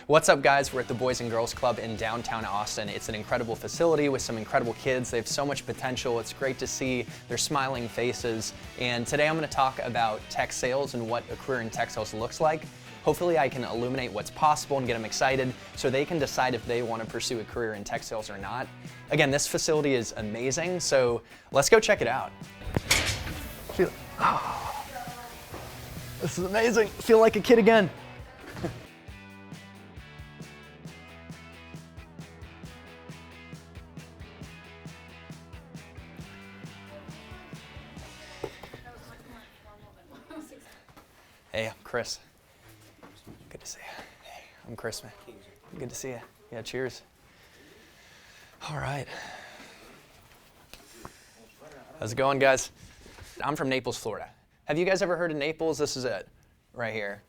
What's up, guys? We're at the Boys and Girls Club in downtown Austin. It's an incredible facility with some incredible kids. They have so much potential. It's great to see their smiling faces. And today I'm going to talk about tech sales and what a career in tech sales looks like. Hopefully I can illuminate what's possible and get them excited so they can decide if they want to pursue a career in tech sales or not. Again, this facility is amazing, so let's go check it out. This is amazing. Feel like a kid again. Hey, I'm Chris. Good to see you. Hey, I'm Chris, man. Good to see you. Yeah, cheers. All right. How's it going, guys? I'm from Naples, Florida. Have you guys ever heard of Naples? This is it, right here.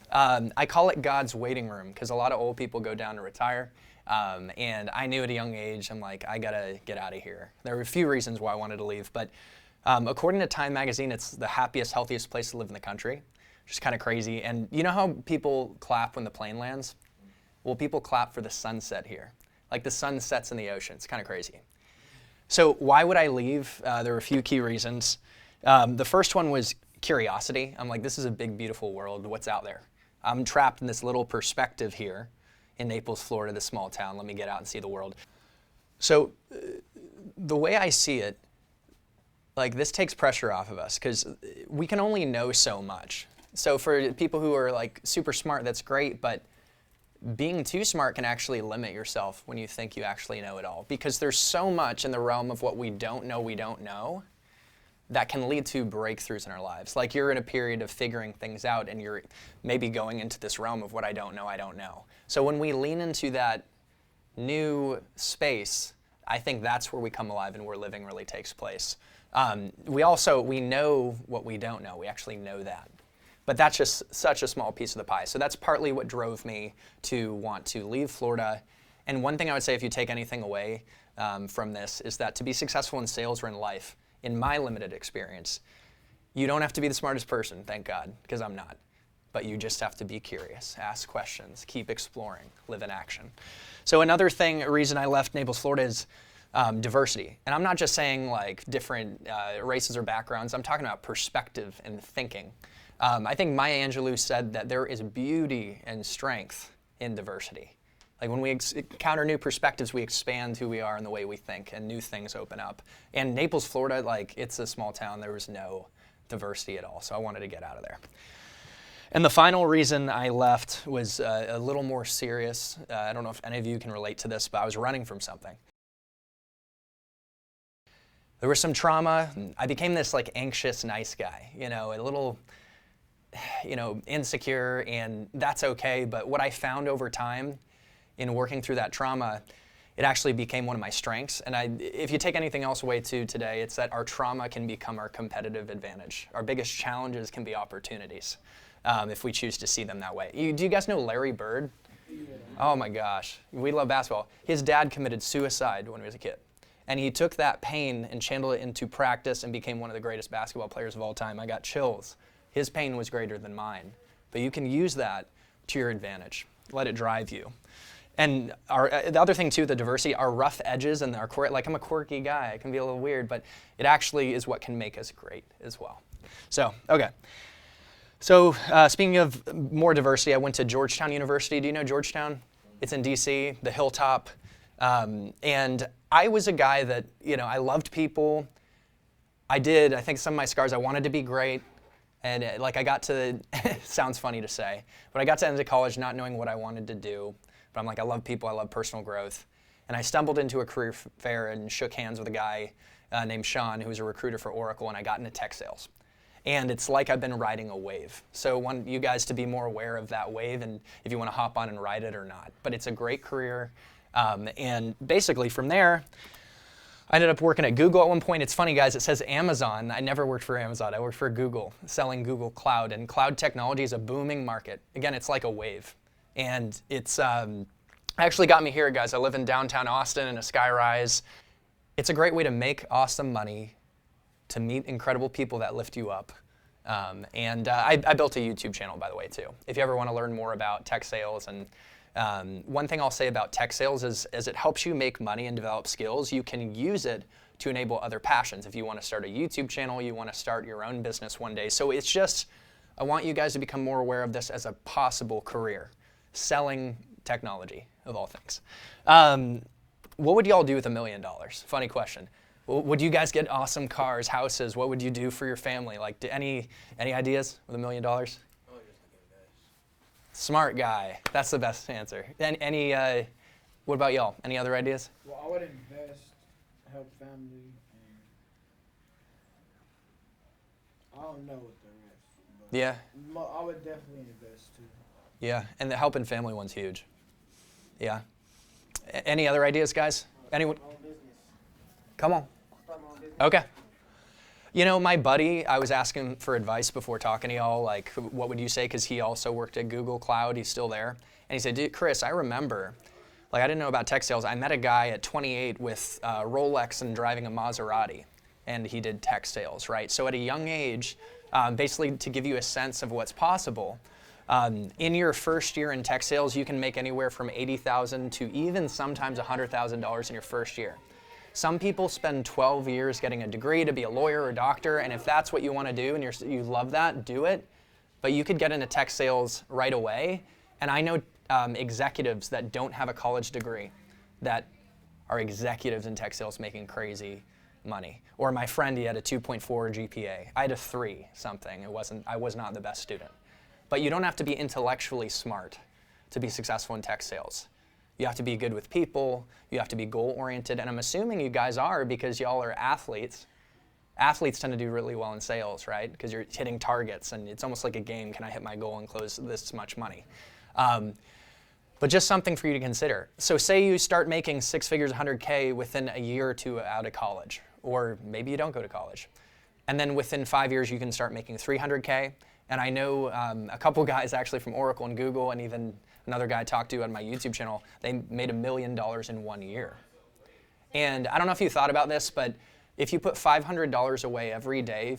I call it God's waiting room because a lot of old people go down to retire. And I knew at a young age, I'm like, I gotta get out of here. There were a few reasons why I wanted to leave, but according to Time magazine, it's the happiest, healthiest place to live in the country. Which is kind of crazy. And you know how people clap when the plane lands? Well, people clap for the sunset here. Like the sun sets in the ocean. It's kind of crazy. So why would I leave? There were a few key reasons. The first one was curiosity. I'm like, this is a big, beautiful world. What's out there? I'm trapped in this little perspective here in Naples, Florida, this small town. Let me get out and see the world. So the way I see it, like this takes pressure off of us because we can only know so much. So for people who are like super smart, that's great, but being too smart can actually limit yourself when you think you actually know it all. Because there's so much in the realm of what we don't know that can lead to breakthroughs in our lives. Like you're in a period of figuring things out and you're maybe going into this realm of what I don't know. So when we lean into that new space, I think that's where we come alive and where living really takes place. We know what we don't know. We actually know that. But that's just such a small piece of the pie. So that's partly what drove me to want to leave Florida. And one thing I would say if you take anything away from this is that to be successful in sales or in life, in my limited experience, you don't have to be the smartest person, thank God, because I'm not. But you just have to be curious, ask questions, keep exploring, live in action. So another thing, a reason I left Naples, Florida is diversity. And I'm not just saying like different races or backgrounds. I'm talking about perspective and thinking. I think Maya Angelou said that there is beauty and strength in diversity. Like when we encounter new perspectives, we expand who we are and the way we think, and new things open up. And Naples, Florida, like it's a small town. There was no diversity at all, so I wanted to get out of there. And the final reason I left was a little more serious. I don't know if any of you can relate to this, but I was running from something. There was some trauma. I became this like anxious, nice guy, a little insecure, and that's okay. But what I found over time in working through that trauma, it actually became one of my strengths. And if you take anything else away too today, it's that our trauma can become our competitive advantage. Our biggest challenges can be opportunities if we choose to see them that way. Do you guys know Larry Bird? Yeah. Oh my gosh, we love basketball. His dad committed suicide when he was a kid. And he took that pain and channeled it into practice and became one of the greatest basketball players of all time. I got chills. His pain was greater than mine. But you can use that to your advantage. Let it drive you. And the other thing too, the diversity, our rough edges and like I'm a quirky guy. I can be a little weird, but it actually is what can make us great as well. So, okay. So speaking of more diversity, I went to Georgetown University. Do you know Georgetown? It's in DC, the Hilltop. And I was a guy that, I loved people. I think some of my scars, I wanted to be great. And I got to, sounds funny to say, but I got to end of college not knowing what I wanted to do. But I'm like, I love people, I love personal growth. And I stumbled into a career fair and shook hands with a guy named Sean, who was a recruiter for Oracle, and I got into tech sales. And it's like I've been riding a wave. So I want you guys to be more aware of that wave and if you want to hop on and ride it or not. But it's a great career. And basically from there, I ended up working at Google at one point. It's funny, guys, it says Amazon. I never worked for Amazon. I worked for Google, selling Google Cloud. And cloud technology is a booming market. Again, it's like a wave. And it's actually got me here, guys. I live in downtown Austin in a skyrise. It's a great way to make awesome money, to meet incredible people that lift you up. I built a YouTube channel, by the way, too. If you ever want to learn more about tech sales and One thing I'll say about tech sales is it helps you make money and develop skills. You can use it to enable other passions. If you want to start a YouTube channel, you want to start your own business one day. So it's just, I want you guys to become more aware of this as a possible career, selling technology of all things. What would y'all do with $1 million? Funny question. Would you guys get awesome cars, houses? What would you do for your family? Like, any ideas with $1 million? Smart guy. That's the best answer. What about y'all? Any other ideas? Well, I would invest, help family, and I don't know what the rest. But Yeah. I would definitely invest too. Yeah, and the helping family one's huge. Yeah. Any other ideas, guys? Anyone? Come on. Okay. You know, my buddy, I was asking for advice before talking to y'all, like, what would you say? Because he also worked at Google Cloud. He's still there. And he said, dude, Chris, I remember, like, I didn't know about tech sales. I met a guy at 28 with Rolex and driving a Maserati, and he did tech sales, right? So at a young age, basically to give you a sense of what's possible, in your first year in tech sales, you can make anywhere from $80,000 to even sometimes $100,000 in your first year. Some people spend 12 years getting a degree to be a lawyer or doctor, and if that's what you want to do and you love that, do it. But you could get into tech sales right away. And I know executives that don't have a college degree that are executives in tech sales making crazy money. Or my friend, he had a 2.4 GPA. I had a 3 something. I was not the best student. But you don't have to be intellectually smart to be successful in tech sales. You have to be good with people. You have to be goal-oriented. And I'm assuming you guys are because y'all are athletes. Athletes tend to do really well in sales, right? Because you're hitting targets, and it's almost like a game. Can I hit my goal and close this much money? But just something for you to consider. So say you start making 6 figures, 100K within a year or two out of college, or maybe you don't go to college. And then within 5 years, you can start making 300K. And I know a couple guys actually from Oracle and Google, and even another guy I talked to on my YouTube channel, they made $1 million in 1 year. And I don't know if you thought about this, but if you put $500 away every day,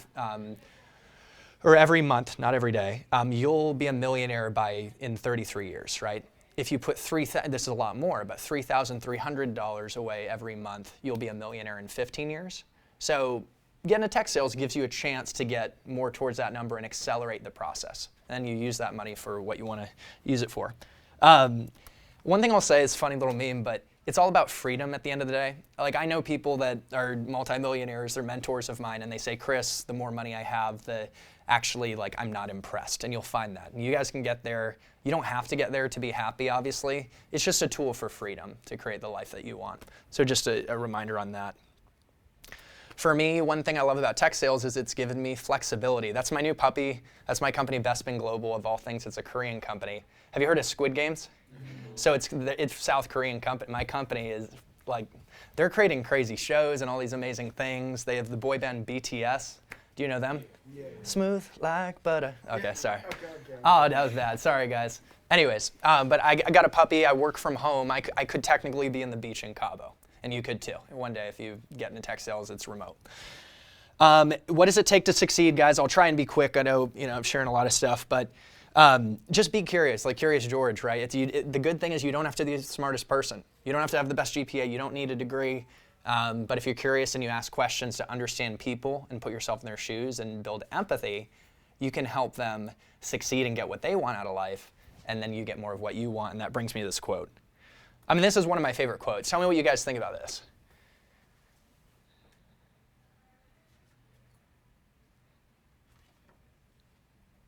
or every month, not every day, you'll be a millionaire in 33 years, right? If you put this is a lot more, but $3,300 away every month, you'll be a millionaire in 15 years. So getting into tech sales gives you a chance to get more towards that number and accelerate the process. And then you use that money for what you want to use it for. One thing I'll say is a funny little meme, but it's all about freedom at the end of the day. Like, I know people that are multimillionaires, they're mentors of mine, and they say, Chris, the more money I have, I'm not impressed. And you'll find that. And you guys can get there. You don't have to get there to be happy, obviously. It's just a tool for freedom to create the life that you want. So just a reminder on that. For me, one thing I love about tech sales is it's given me flexibility. That's my new puppy. That's my company, BUSSING'S Global, of all things. It's a Korean company. Have you heard of Squid Games? So it's South Korean company. My company is like, they're creating crazy shows and all these amazing things. They have the boy band BTS. Do you know them? Yeah. Smooth like butter. Okay, sorry. Okay. Oh, that was bad. Sorry, guys. Anyways, but I got a puppy. I work from home. I could technically be in the beach in Cabo. And you could too. One day if you get into tech sales, it's remote. What does it take to succeed, guys? I'll try and be quick. I know I'm sharing a lot of stuff, but just be curious, like Curious George, right? The good thing is you don't have to be the smartest person. You don't have to have the best GPA. You don't need a degree. But if you're curious and you ask questions to understand people and put yourself in their shoes and build empathy, you can help them succeed and get what they want out of life, and then you get more of what you want. And that brings me to this quote. I mean, this is one of my favorite quotes. Tell me what you guys think about this.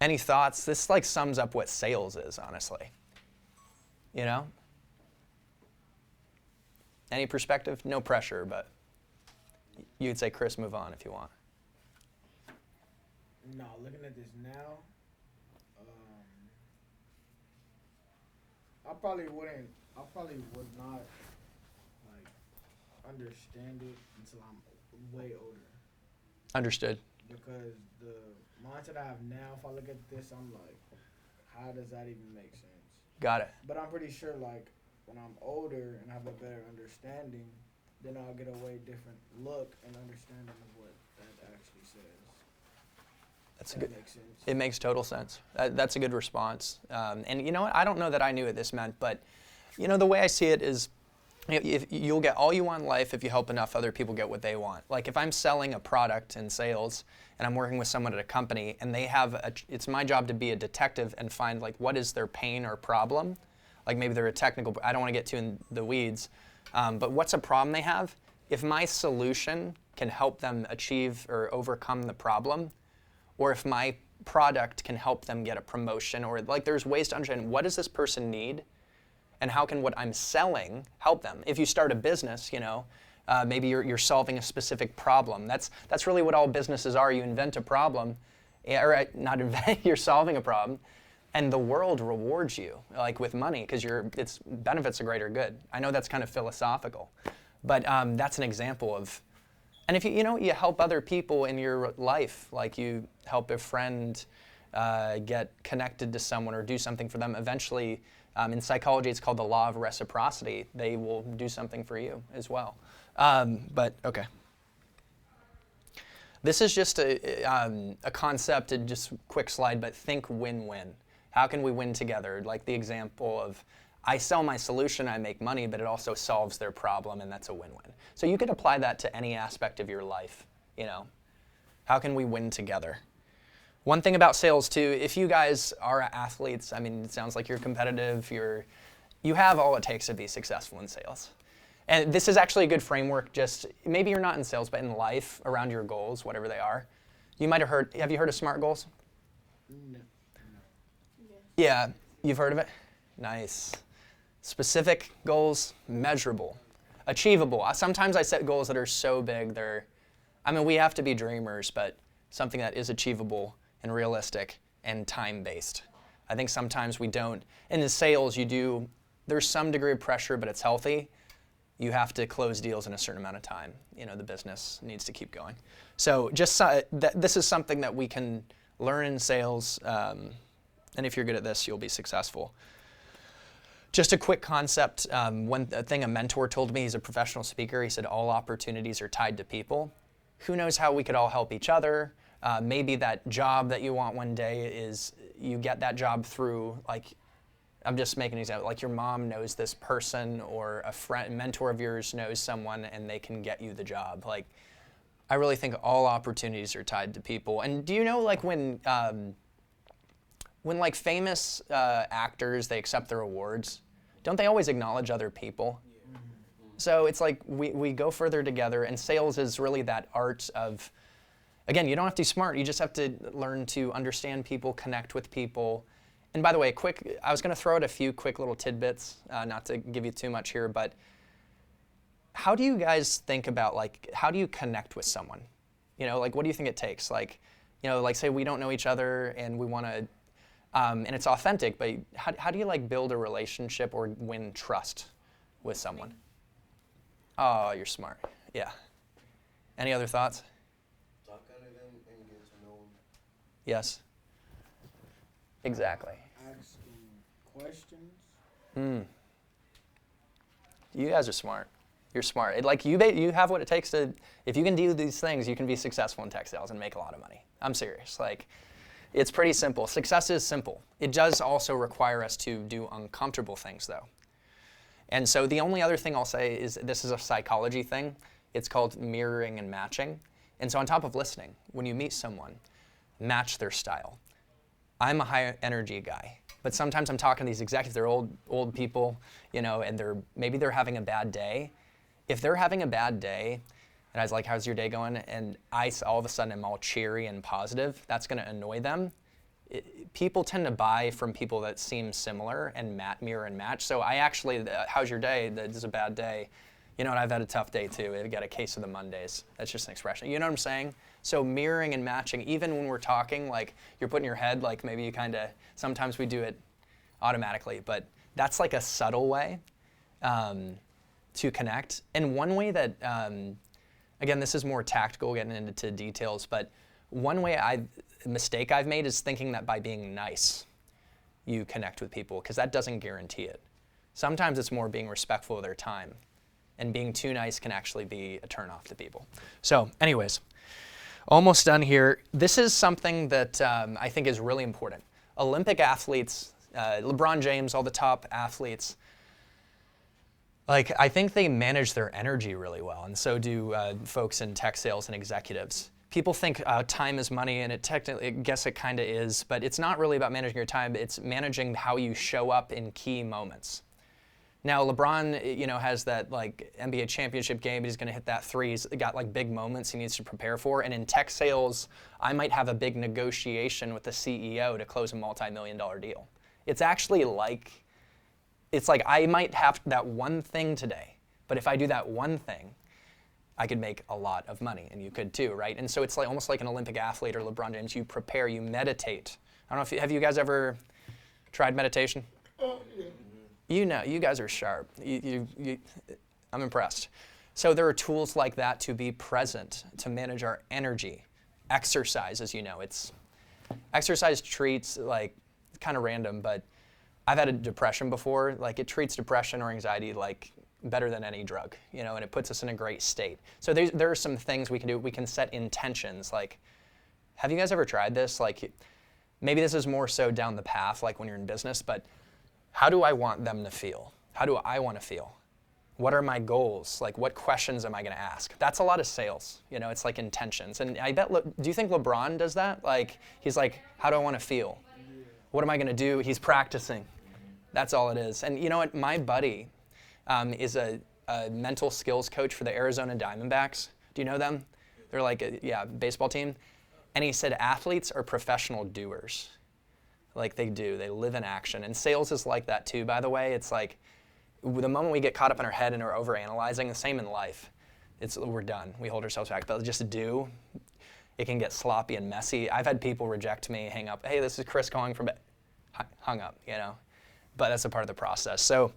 Any thoughts? This like sums up what sales is, honestly. You know? Any perspective? No pressure, but you'd say, Chris, move on if you want. No, looking at this now, I probably would not like understand it until I'm way older. Understood. Because the mindset I have now, if I look at this, I'm like, how does that even make sense? Got it. But I'm pretty sure like when I'm older and have a better understanding, then I'll get a way different look and understanding of what that actually says. That's a good. That makes sense. It makes total sense. That's a good response. And you know what? I don't know that I knew what this meant, but you know, the way I see it is, if you'll get all you want in life if you help enough other people get what they want. Like if I'm selling a product in sales and I'm working with someone at a company and they have it's my job to be a detective and find like what is their pain or problem. Like maybe they're a technical, I don't want to get too in the weeds, but what's a problem they have? If my solution can help them achieve or overcome the problem, or if my product can help them get a promotion, or like there's ways to understand what does this person need and how can what I'm selling help them. If you start a business, you know, maybe you're solving a specific problem. That's really what all businesses are. You invent a problem, or not invent, you're solving a problem, and the world rewards you like with money because its benefits a greater good. I know that's kind of philosophical, but that's an example of. And if you help other people in your life, like you help a friend get connected to someone or do something for them, eventually, in psychology, it's called the law of reciprocity. They will do something for you as well. But okay. This is just a concept, just quick slide, but think win-win. How can we win together? Like the example of, I sell my solution, I make money, but it also solves their problem, and that's a win-win. So you could apply that to any aspect of your life, you know. How can we win together? One thing about sales too, if you guys are athletes, I mean, it sounds like you're competitive, you have all it takes to be successful in sales. And this is actually a good framework, just maybe you're not in sales, but in life, around your goals, whatever they are. You might have you heard of SMART goals? No. Yeah, you've heard of it? Nice. Specific goals, measurable, achievable. Sometimes I set goals that are so big, we have to be dreamers, but something that is achievable and realistic and time-based. I think sometimes we don't. And in sales, there's some degree of pressure, but it's healthy. You have to close deals in a certain amount of time. You know, the business needs to keep going. So just this is something that we can learn in sales, and if you're good at this, you'll be successful. Just a quick concept. One thing a mentor told me, he's a professional speaker, he said all opportunities are tied to people. Who knows how we could all help each other? Maybe that job that you want one day is you get that job through, like, I'm just making an example, like your mom knows this person or a mentor of yours knows someone and they can get you the job. Like, I really think all opportunities are tied to people. And do you know, like, when like famous actors, they accept their awards, don't they always acknowledge other people? Yeah. So it's like we go further together, and sales is really that art of, again, you don't have to be smart, you just have to learn to understand people, connect with people. And by the way, I was going to throw out a few quick little tidbits, not to give you too much here, but how do you guys think about, like, how do you connect with someone? You know, like, what do you think it takes? Like, you know, like, say we don't know each other and we want to, and it's authentic, but how do you, like, build a relationship or win trust with someone? Oh, you're smart. Yeah. Any other thoughts? Talk out of them and get to know them. Yes. Exactly. Asking questions. You guys are smart. You're smart. You have what it takes to, if you can do these things, you can be successful in tech sales and make a lot of money. I'm serious. Like, it's pretty simple. Success is simple. It does also require us to do uncomfortable things, though. And so the only other thing I'll say is this is a psychology thing. It's called mirroring and matching. And so on top of listening, when you meet someone, match their style. I'm a high energy guy, but sometimes I'm talking to these executives, they're old people, you know, and maybe they're having a bad day. If they're having a bad day, and I was like, how's your day going? And all of a sudden I'm all cheery and positive, that's gonna annoy them. People tend to buy from people that seem similar and mirror and match. So I actually, how's your day? This is a bad day. You know what, I've had a tough day too. I've got a case of the Mondays. That's just an expression. You know what I'm saying? So mirroring and matching, even when we're talking, like you're putting your head, like maybe you sometimes we do it automatically, but that's like a subtle way to connect. And one way that, again, this is more tactical, getting into details, but one mistake I've made is thinking that by being nice, you connect with people, because that doesn't guarantee it. Sometimes it's more being respectful of their time. And being too nice can actually be a turnoff to people. So anyways, Almost done here. This is something that I think is really important. Olympic athletes, LeBron James, all the top athletes, like I think they manage their energy really well, and so do folks in tech sales and executives. People think time is money, and I guess it kind of is, but it's not really about managing your time. It's managing how you show up in key moments. Now LeBron, has that like NBA championship game. He's going to hit that three. He's got like big moments he needs to prepare for. And in tech sales, I might have a big negotiation with the CEO to close a multi-million-dollar deal. It's actually like, I might have that one thing today, but if I do that one thing, I could make a lot of money, and you could too, right? And so it's like almost like an Olympic athlete or LeBron James. You prepare, you meditate. I don't know have you guys ever tried meditation? Oh, yeah. You guys are sharp. I'm impressed. So there are tools like that to be present, to manage our energy. Exercise, as you know, exercise treats, like, kind of random, but I've had a depression before. Like, it treats depression or anxiety like better than any drug, and it puts us in a great state. So there are some things we can do. We can set intentions. Like, have you guys ever tried this? Like, maybe this is more so down the path, like when you're in business, but how do I want them to feel? How do I want to feel? What are my goals? Like, what questions am I going to ask? That's a lot of sales. It's like intentions. And I bet, do you think LeBron does that? Like, he's like, how do I want to feel? What am I going to do? He's practicing. That's all it is. And you know what? My buddy is a mental skills coach for the Arizona Diamondbacks. Do you know them? They're like a baseball team. And he said athletes are professional doers. Like they live in action. And sales is like that too, by the way. It's like the moment we get caught up in our head and are overanalyzing, the same in life. We're done. We hold ourselves back. But just do. It can get sloppy and messy. I've had people reject me, hang up. Hey, this is Chris calling from hung up, But that's a part of the process. So,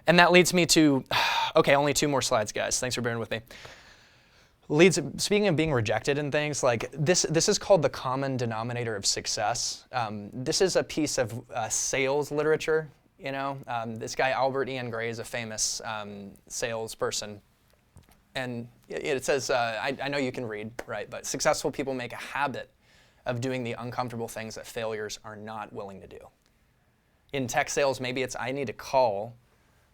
and that leads me to, okay, only 2 more slides, guys. Thanks for bearing with me. Speaking of being rejected and things, like this is called the common denominator of success. This is a piece of sales literature, This guy, Albert Ian Gray, is a famous salesperson. And it says, I know you can read, right? But successful people make a habit of doing the uncomfortable things that failures are not willing to do. In tech sales, maybe it's I need to call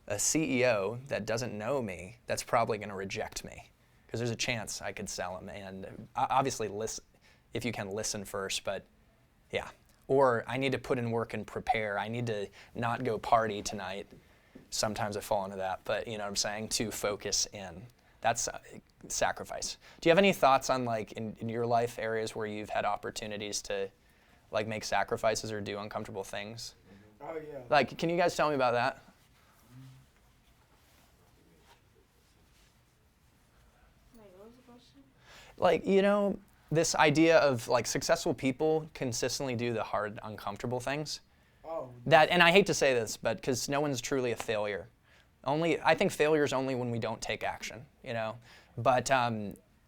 a CEO that doesn't know me that's probably going to reject me. Because there's a chance I could sell them. And obviously, listen, if you can listen first, but yeah. Or I need to put in work and prepare. I need to not go party tonight. Sometimes I fall into that, but you know what I'm saying? To focus in. That's sacrifice. Do you have any thoughts on, like, in your life, areas where you've had opportunities to, like, make sacrifices or do uncomfortable things? Oh, yeah. Like, can you guys tell me about that? Like, this idea of like successful people consistently do the hard, uncomfortable things. Oh. And I hate to say this, but because no one's truly a failure. I think failure is only when we don't take action, But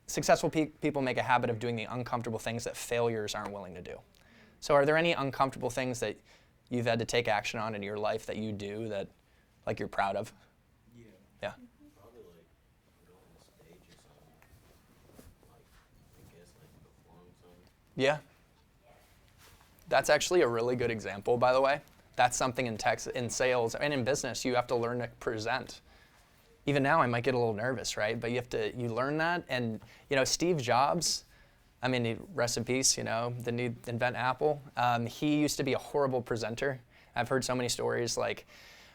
successful people make a habit of doing the uncomfortable things that failures aren't willing to do. So are there any uncomfortable things that you've had to take action on in your life that you do that, like, you're proud of? Yeah. Yeah. Probably like go on the stage or something. Like, I guess like perform something. Yeah. That's actually a really good example, by the way. That's something in sales and in business you have to learn to present. Even now I might get a little nervous, right? But you learn that. And Steve Jobs, I mean, rest in peace, didn't invent Apple. He used to be a horrible presenter. I've heard so many stories. Like,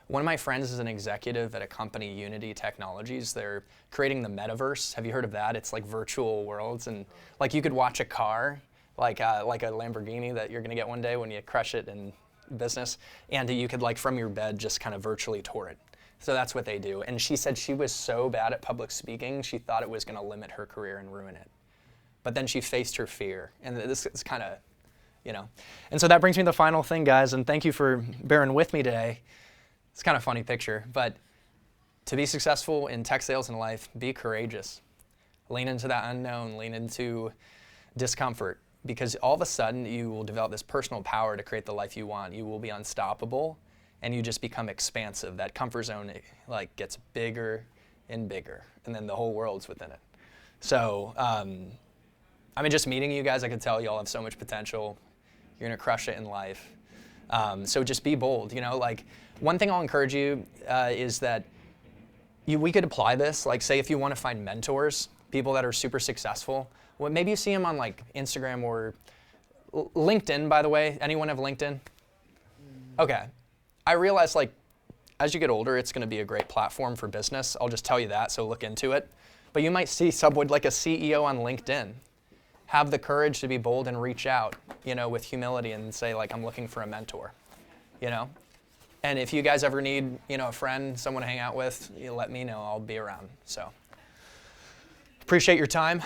one of my friends is an executive at a company, Unity Technologies. They're creating the metaverse. Have you heard of that? It's like virtual worlds, and like you could watch a car, like a Lamborghini that you're gonna get one day when you crush it in business, and you could, like, from your bed just kind of virtually tour it. So that's what they do. And she said she was so bad at public speaking, she thought it was gonna limit her career and ruin it. But then she faced her fear, and this is kind of, And so that brings me to the final thing, guys, and thank you for bearing with me today. It's kind of a funny picture, but to be successful in tech sales and life, be courageous. Lean into that unknown, lean into discomfort, because all of a sudden you will develop this personal power to create the life you want. You will be unstoppable, and you just become expansive. That comfort zone, like, gets bigger and bigger, and then the whole world's within it. So, I mean, just meeting you guys, I can tell y'all have so much potential. You're gonna crush it in life. So just be bold, you know, like one thing I'll encourage you is that we could apply this, like say if you wanna find mentors, people that are super successful, well, maybe you see them on like Instagram or LinkedIn, by the way. Anyone have LinkedIn? Okay. I realize like as you get older, it's gonna be a great platform for business. I'll just tell you that, so look into it. But you might see someone like a CEO on LinkedIn. Have the courage to be bold and reach out, you know, with humility and say like, I'm looking for a mentor, you know? And if you guys ever need, you know, a friend, someone to hang out with, you let me know, I'll be around. So appreciate your time.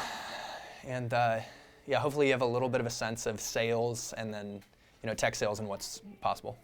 And yeah, hopefully you have a little bit of a sense of sales and then, you know, tech sales and what's possible.